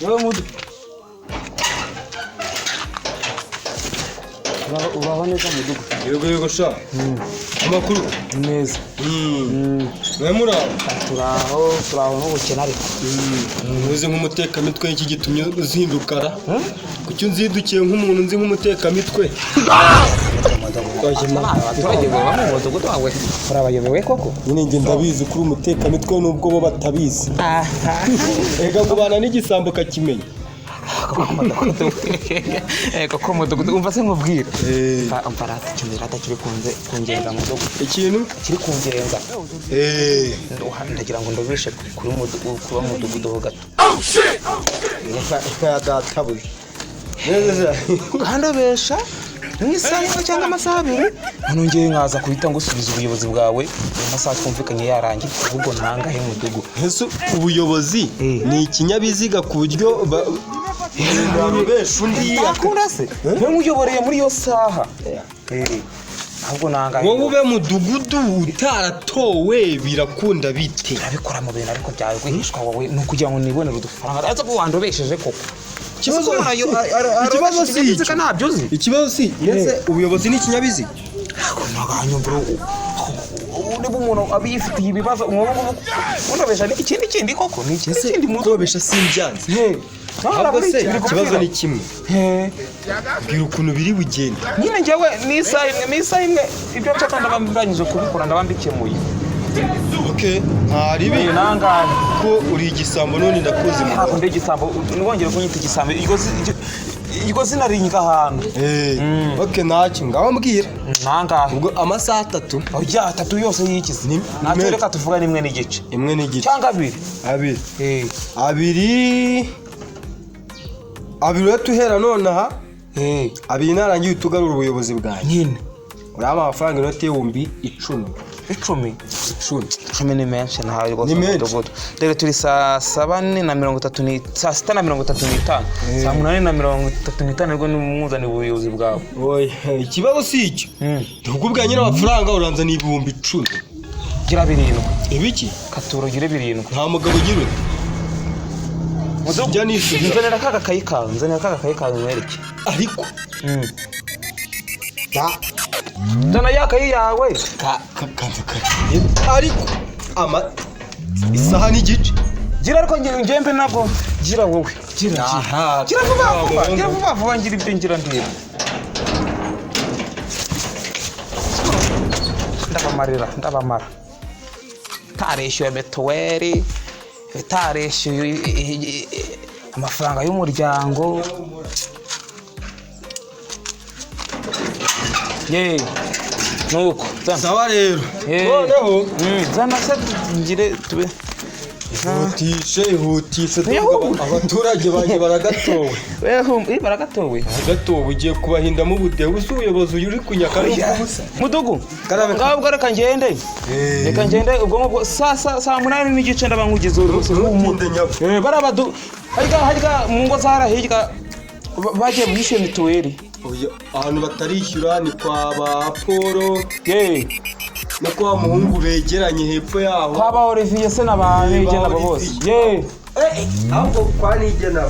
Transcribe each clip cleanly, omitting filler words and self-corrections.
Wewe mudu. Uraho neza mudugu. Yego sha. Amakuru neza. Mwemura turaho n'ubukena ariko. Uzi nk'umutekamitwe iki gitumye uzindukara? Kuki unzidukiye nk'umuntu nzi nk'umutekamitwe? Abaturage baba mu mudugudu wawe urabayobewe koko? Nyine nge ndabizi kuri umutekamitwe nubwo bo batabizi. Ega kubana n'igisambo kakimenya. Koko mudugudu umva se nkubwira. Umva ratakinira atakiri kungenza mudugudu. Ikintu kiri kungenza. Ndagira ngo ndobeshe kuri mudugudu ho gato. Ya databuje. Neza. Kandobesha nk'isaha cyangwa amasaha abiri nongeye nkaza kuhita ngusubiza ubuyobozi bwawe amasaha twumvikanye yarangiye ahubwo ntangahe mudugudu. Ese ubuyobozi ni ikinyabiziga ku buryo besha undi yakunda se nkuyoboreye muri yo saha. Ahubwo nangahe wowe ube mudugudu utaratowe birakunda bite? Abikora mu bintu ariko byawe kwihishwa wowe nukugira ngo nibonere udufaranga aza ko wandobesheje koko. Ikibazo si ntabyo uzi. Ikibazo si ese ubuyobozi ni ikinyabiziga? Naganyumvira niba umuntu abifitiye ibibazo unobesha ikindi koko ni ikindi mutobesha simbyanze. Ahubwo se ikibazo ni kimwe. Bwira ukuntu biri bugende. Nyine njyewe n'isaha imwe ibyo nshaka ndabambiranyije kubikora ndabambikemuye. Okay, haribi nangahe ko uri igisambo none ndakuzi mu. Ntabwo ndi igisambo nibongere kunyita igisambo iryo zina ringa ahantu. Okay, ntacyo ngaho mbwira. Nangahe ubwo amasaha 3. Oya 3 yose yikize. Ntacyo reka tuvuga nimwe n'igice. Imwe n'igice. Cyangwa abiri tuhera none aha. Abiri narangiye utugarura ubuyobozi bwanyu. Nyine uraba amafaranga inote y'ibihumbi 10. 10 ni menshi ntayo rwose mudugudu. Rero turi saa 7:30 saa 6:35 saa 8:35 nibwo nimuzana ubuyobozi bwawe. Oya ikibazo si icyo. Ndukubwa nyine amafaranga uranza ni ibihumbi 10. Gira 7. Ibiki? Katuro gira 7. Nta mugabo ugira. Mudugudu nzanira kagakayi kawe mwereke. Ariko Dana yakayi yawe ariko isaha n'igice. Gira ariko ngembe nabwo gira wowe gira vuba ngira ibyo ngira ndiye. Ndabamara tareshyuye mituweli tareshyuye amafaranga y'umuryango. Nuko sawa rero noneho zana se ngire tube ihutishe abaturage banjye baragatowe. Baragatowe ugiye kubahindamo ubudehe uzi ubuyobozi uri kunyaka n'ubusa mudugu ngabwo reka ngende ubwo ngubwo saa 8:30 ndabankugize urubuso barabadu harya mu ngo zara hirya bagiye bishyura mituweli. Ahantu batarishyura ni kwa ba Polo no kwa muhungu begeranye hepfo yaho kwa ba Olivier se n'abantu nabo bose. Ahubwo kwa Nigena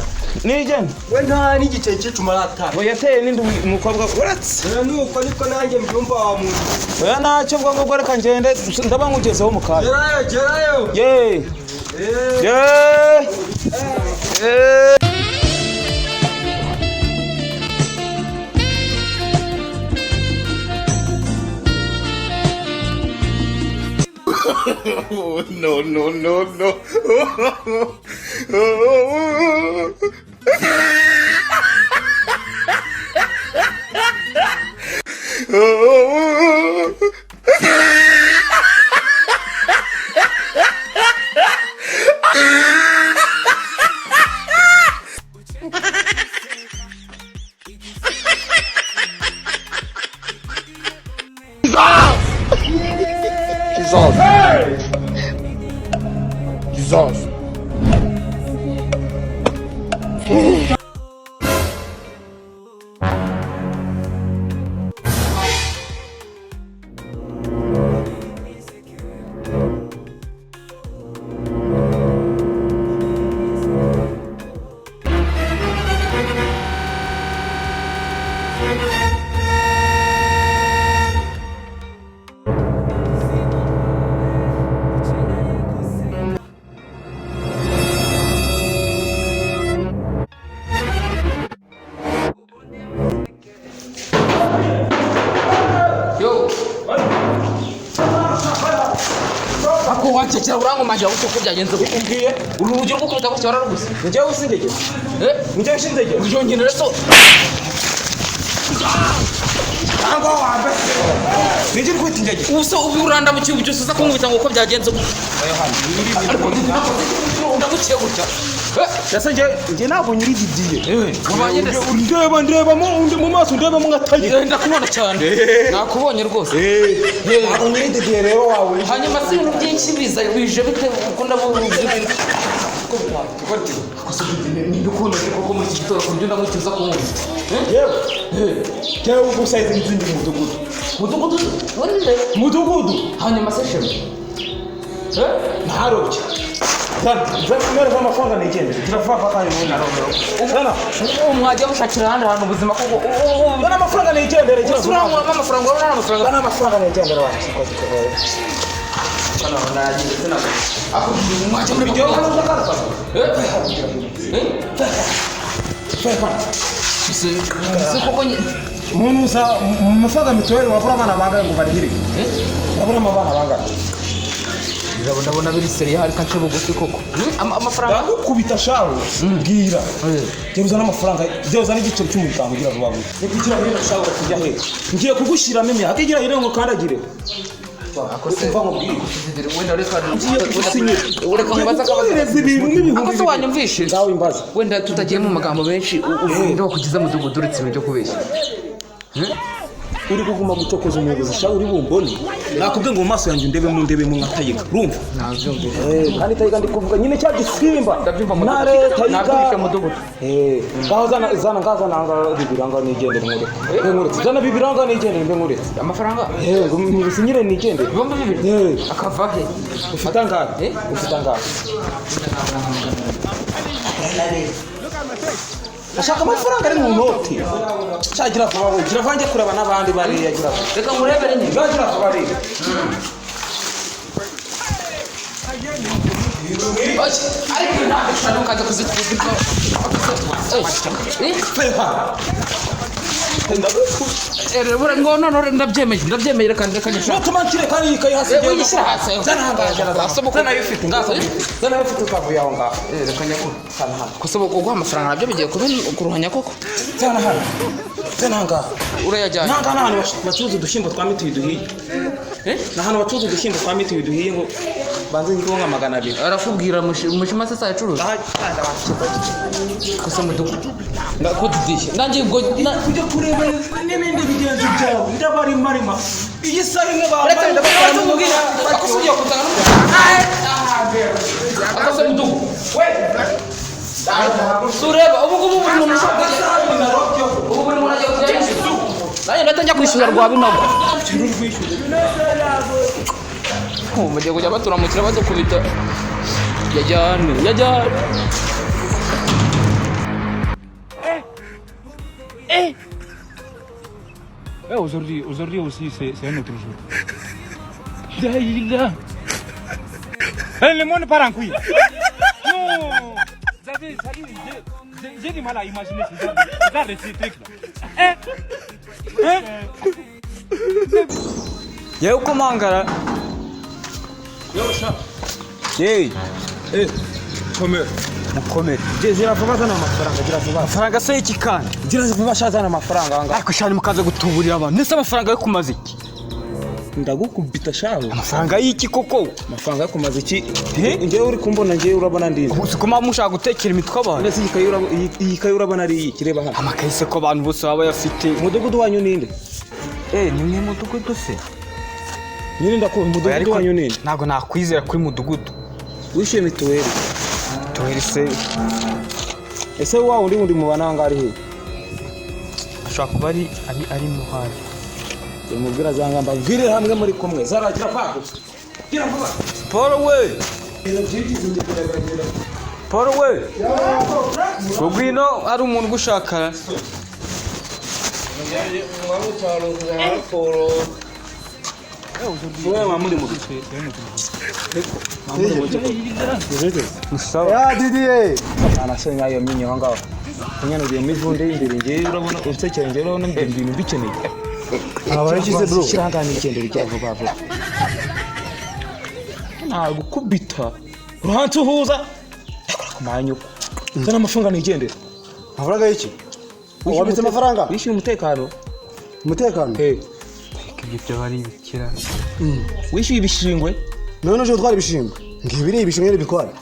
we nta n'igice cy'icuma ratara we yateye n'indi umukobwa uratse. Nuko niko nanjye mbyumva wa muntu. Oya ntacyo ngo reka ngende ndabankugezeho mu kanya. Gerayo No. Jesus. cecera urankomaje aho uko byagenze umbwiye urugero rwo kwita ko cyara rugusa njyewe usindege njyewe usindege ujongenera so ntabwo wambe nijye kwita indege uso uburanda mu kibuye cyose uza kunkubita ngo uko byagenze ndaguciye gutya yasa njye ntabwo nyiri didiye ndeba mu maso ndebamo nkataye ndakubona cyane nakubonye rwose ntabwo nyiri didiye rero wawe hanyuma si ibintu byinshi bije bite ukunda ndukunda koko muri iki gitondo kuryo ndamutiza kumwumva yewe gusa izindi mudugudu hanyuma se shema ntarobye zana amafaranga nigende turafafa kandi muri narobero zana mwajya mushakira ahandi hantu ubuzima koko zana amafaranga nigendere cyose urangwa amafaranga urangwa amafaranga zana amafaranga nigendere wacu kana naji tena akubwira mwajya muri byo hano ndakara se koko umuntu usa musaga mituweli wabura abana bangahe ngo barihire wabura abana bangahe ndabona biri seriye hari kace bugufi koko amafaranga ndagukubita shaho mbwira geruzana amafaranga geruzana igiciro cy'umuryango ugira vuba vuba nikikira muri shaho kujya he ngiye kugushyiramo imyaka igira ire ngo kandagire akose mva mubwire wenda ureka nkubaza akabaza ibintu akose wanyumvishe ngaho imbaza wenda tutagiye mu magambo benshi uvuga kugiza mudugudu uretse ibintu byo kubeshya uri kuguma gucokoza umuyobozi shaho uri bumbone nakubwiye ngo mu maso yanjye ndebe mu nkatayiga urumva kandi tayiga ndi kuvuga nyine cya gisimba nare tayiga mudugudu ngaho zana bibiranga nigendere nkore zana bibiranga nigendere nkore amafaranga sinyire nigendere ibomba bibiri akava he ufite angahe ashaka amafaranga ari mu noti cyagira vuba we gira vange kureba n'abandi bari yagira reka murebere nyine gira vuba ari ariko ntabwo ushaka ukaza kuzitwika ndabyemeye reka nyashaka tumakire kandi yikaye hasi yishyira hasi zana yifite ukavuye aho ngaho reka nyakuri kusaba kuguha amafaranga nabyo bigiye kuruhanya koko zana hano zana ngaho urayajyanye nanga n'ahantu bacuruza udushyimbo twa mituwi duhiye n'ahantu bacuruza udushyimbo twa mituwi duhiye ngo banze ngiho nka 200 arakubwira mushima sasa yacuruza kosa mudugudu ndakodidiye nangiye ubwo kujya kureba n'ibindi bigenzi byawe ndabari marima iyi sari imwe reka ndabakubwira akosubiye kutanga akose mudugudu we sureba ubu buri muntu ushaka ubu buri muntu ajya kujya nanjye ndatangira kwishyura rwa binogo mugiye kujya baturamukira badukubita yajyane Aujourd'hui aussi, c'est un autre jour. Daïla. Le monde part en couille. Non. J'ai du mal à imaginer ce genre de trucs-là. Yewe kumangara. komera mukomere gira vuba zana amafaranga gira vuba amafaranga se iki kandi gira vuba shazana amafaranga anga ariko shani mukaza gutuburira abantu nese amafaranga yo kumaza iki ndagukubita shawe amafaranga y'iki koko amafaranga yo kumaza iki ngewe uri kumbona ngewe urabona ndinde usikoma mushaka gutekera imitwe abantu nese iyi kayi urabona ari iki reba hano amakayise ko abantu bose baba yafite umudugudu wanyu ninde ni mwe mudugudu se nyine ndakuba umudugudu wanyu ninde ntago nakwizera kuri mudugudu wishyuye mituweli mituweli se ese wa undi mubana ngari he ashaka kuba ari muhari mubwira zanga mbabwire hamwe muri kumwe zaragira pako gira vuba Paul we Gogwino ari umuntu gushaka ya Didier anasenya iyo minyo ngaho kunyana ugiye mivunde imbere ngiye urabona unsekere ngiye urabona ibintu bikeneye abayikize bro kirangana igendera cya vuba vuba nagukubita uruhanze uhuza kumanyuko zana amafaranga nigendera amafaranga y'iki wabitse amafaranga wishyuye umutekano ibyo bari bikira wishyuye ibishingwe none uje gutwara ibishingwe ngibiri ibishingwe bitwara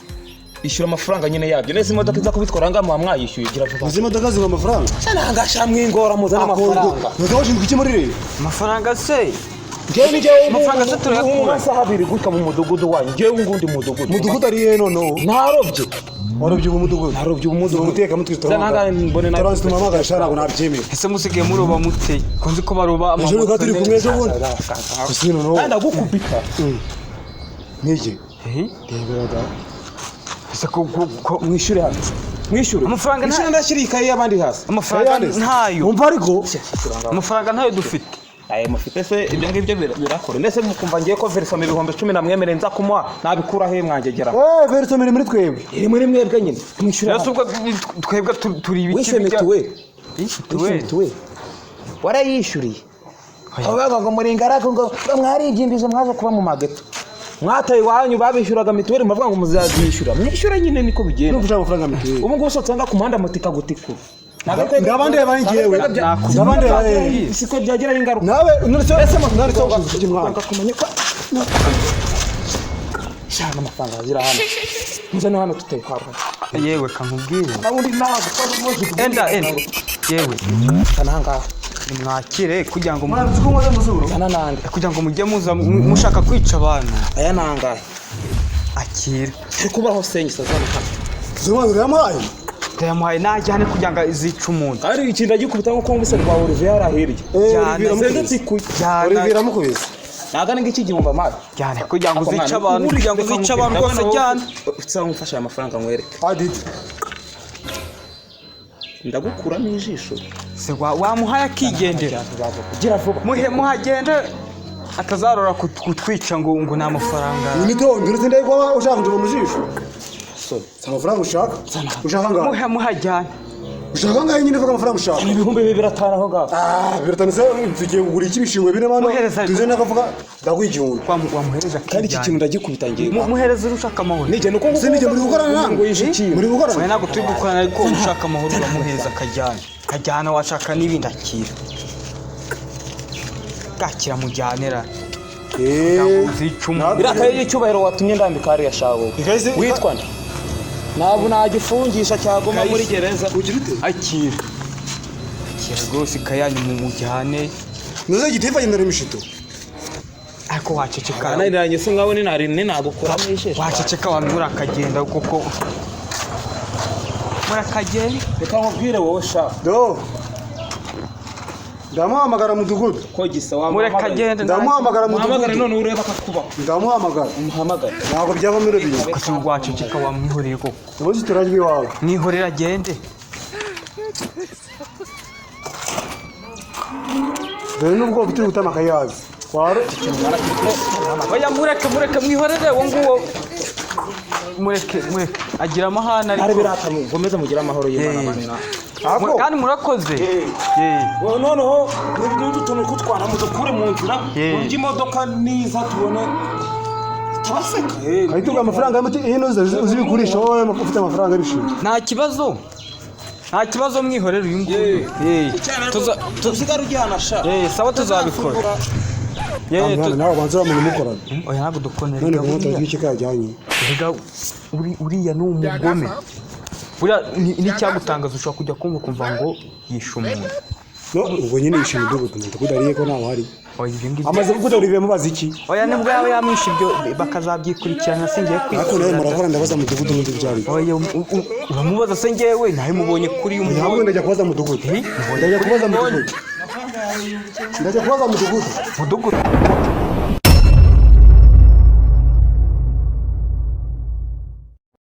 ishyura amafaranga nyine yabyo neza imodoka iza kubitwara ngaho mwayishyuye gira vuba izi modoka ziba amafaranga cyane ngashamwe ingora muzana amafaranga ntuzawushinzwe iki muri rero amafaranga se ngewe ngewe amafaranga se turayakura amasaha abiri guka mu mudugudu wanyu ngewe ngundi mudugudu ari he noneho ntarobye warobye ubu mudugudu umuteka mutwe turansituma amagara shara ngo nabyemeye ese musigaye muroba mute kunzi ko baroba ejo reka turi kumwe ejo bundi gusa noneho kandi agukubita niki rebera da ese ko mwishyure hano mwishyure amafaranga nta ndashyira ikaye y'abandi hasi amafaranga ntayo umva ariko amafaranga ntayo dufite aye mufite se ibyo ngibyo birakora ndetse mukumva ngiye ko versome ibihumbi 10 namwemereye nza kumuha nabikura he mwangegera versome muri twebwe iri muri mwebwe nyine mwishyure rero ubwo twebwe turi ibiki tuwe warayishyuriye abaga ngo muri ngarago ngo mwarigimbije mwaje kuba mu mageto mwataye wanyu babishyuraga mituweli muvuga ngo muzazishyura mwishyura nyine niko bigenda n'uvuga amafaranga mituweli ubu ngubu sotanga ku muhanda mutika gutikura ngabandi yabangiyewe ngabandi yabangiyewe siko byagira ingaruka nawe nuretse mwana kumenya ko shana amafaranga azira hano muzane hano tutekara yewe kankubwire nabundi nawe enda yewe kananga mwakire kugira ngo kugira ngo mujye muza mushaka kwica abantu aya nangahe akira kubaho senyisa zana zumwana yamuhaye yamuhaye najyane kugira ngo izica umuntu ari ikintu agikubita nko kumvise rwa Olivier yarahiriye Olivier mukubise nagane ngiki gihumba mazi cyane kugira ngo uzice abantu kugira ngo uzice abantu rwose cyane ufite umufasha amafaranga nkwereke aditi ndagukuramo ijisho se wamuhaye akigendera kugira vuba muhagende atazarora kutwica ngo nta mafaranga nitonde uretse ndayiko ushaka kuva mu jisho amafaranga ushaka ngaho muhajyane ushaka ngaho nyine vuga amafaranga ushaka ibihumbi 2,500 aho ngaho biratanu se tugiye kugura ikibishingwe bine mano tuze nakavuga ndagwijunga wamuhereza kandi iki kintu ndagikubita ngiye muhereza urushaka amahoro nije nuko sinije muri gukorana nango muri gukorana ntabwo turi gukorana ariko ushaka amahoro uramuhereza kajyana washaka n'ibindi akira gakira mujyanera birakaye y'icyubahiro watumye ndambika hariya shawo witwa nde ntabwo nagifungisha cyagoma muri gereza akira rwose kayanyu mu mujyane nuze gitifa yindara imishito ariko waceceka naniranye se ngaho ni nagukura mu isheshe waceceka wamura akagenda kuko murakagenda reka nkubwire wowe sha do ndamuhamagara mudugudu ko gisa murakagenda ndamuhamagara muhamagara none ureba akakuba ndamuhamagara umuhamagara ntabwo byava muri byo kuko waceceka wamwihoreye koko ubuzi turajwe iwawe mwihorera agende dore n'ubwo turi gutama akayazi kwaro oya mureke mwihorere wo nguwo mureke agira amahane ari biratamo ngomeza mugira amahoro y'Imana kandi murakoze noneho n'undi tuntu kutwara mu dukure mu nzira urya imodoka niza tubone tabaseka ari tuga amafaranga y'ino uzibikurisha wowe ufite amafaranga y'ibishimwe nta kibazo mwihorere uyu nguyu tusigara ujyana sha sawa tuzabikora nawe banza bamenye mukorana oya ntabwo dukonera none umuntu twiki kajyanye uriya ni umugome buriya n'icyagutangaza ushobora kujya kumva ngo yishe umuntu no ubwo nyine yishimye umudugudu ariye ko ntawe hari amaze kuguda Olivier mubaza iki oya nibwo yaba yamwishe ibyo bakazabyikurikirana singiye ariko nawe murakora ndabaza mudugudu n'undi byari oya uramubaza se ngewe nawe mubonye kuri uyu ntabwo ndajya kubaza mudugudu ndajya kubaza mudugudu mudugudu